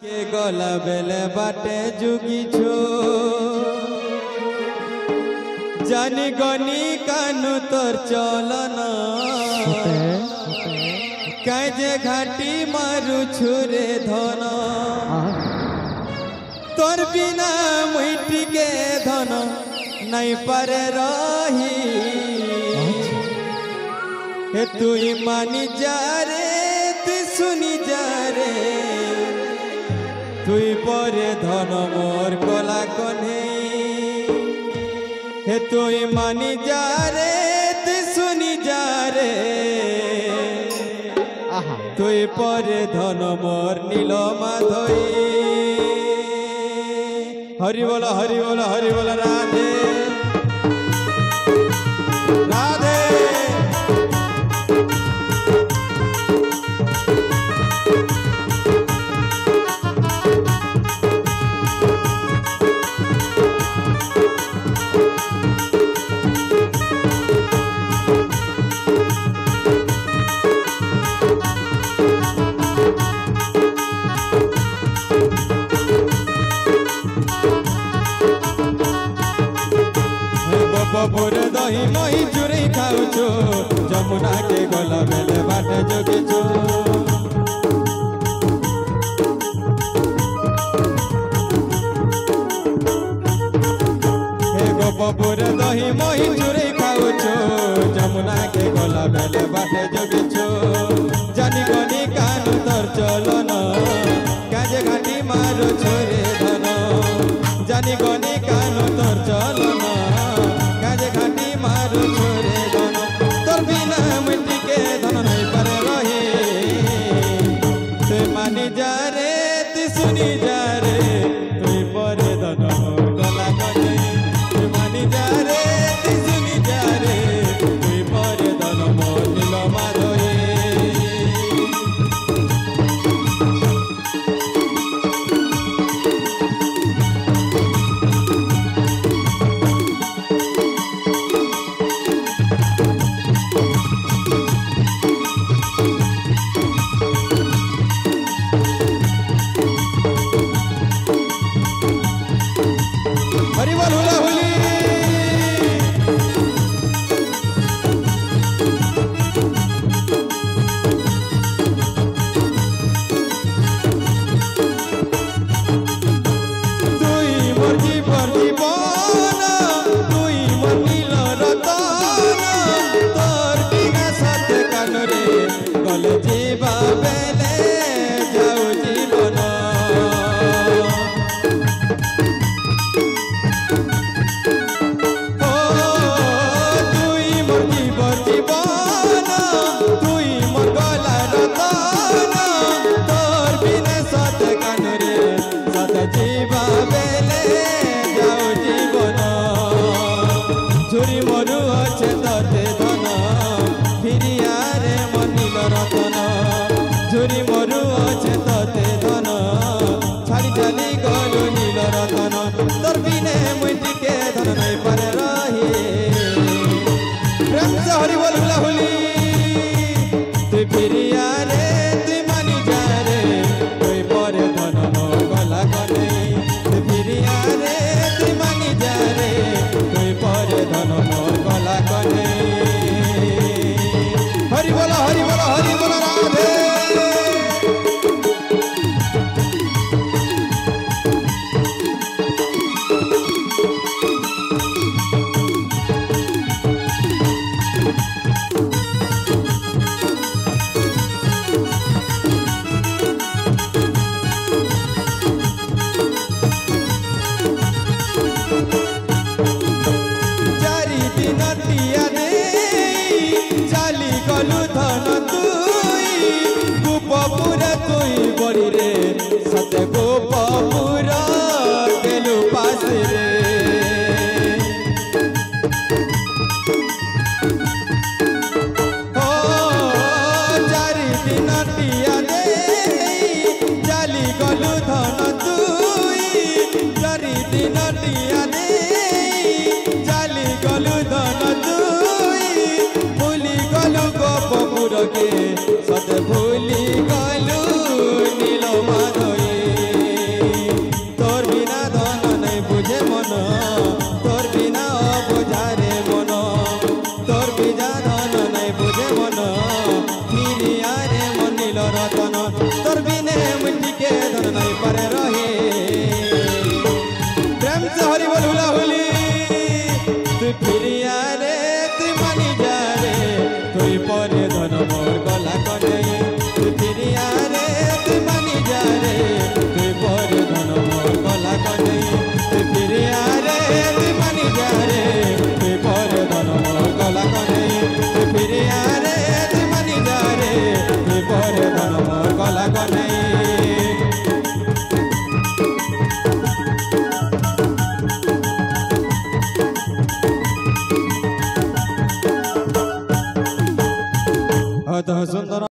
के गला बेले बाटे जुगिछो जानी गनी कानु तोर चलन कैजे घाटी मारू छुरे धन तोर बिना मुइटी के धन नहीं पारे रही हे तू मानी जा रे तू सुनी जा रे तुई परे धन मोर कला कन्हे हे तुई मानी जा रे तू सुनी जा रे तुई परे धन मोर नील माधई हरि बोला हरि बोला हरि बोला राधे राधे बबुर दही मही चुरे खाऊचो जमुना के गला बेले बाटे जोगिचो हे गो बबुर दही मही चुरे खाऊचो जमुना के गला बेले बाटे जोगिचो जानी गनी कानु तोर चलन काजे घाटी मारो छोरे धन जानी गनी कानु तोर चलन घाटी मारू छोरे धन तोर बिना मिट्टी के धन नहीं पर रही तू मानी जा रे तू सुनी जा रे तू परे धन गला कने तू मानी जा रे तू सुनी जा रे तू परे धन मोर नील माधई झुरी मरु अच्छे तते धन फिरिया रे मनिल रतन झुरी मरु अच्छे तते धन छाड़ी चली गलु नील रतन तोर बिने मुइटी के धन नहीं पारे रही प्रेम से हरि बोल हुला हुली तू फिरिया रे तू मानी जा रे तू परे धन नो गला कने तू फिरिया रे तू मानी जा रे तू परे धन मोर गला कने हरि बोला हरि बोला हरि बोला राधे बड़ी रे सत्य गोपपुर गेलु पास रे ओ चारि दिन टिया दे जाली गलु धन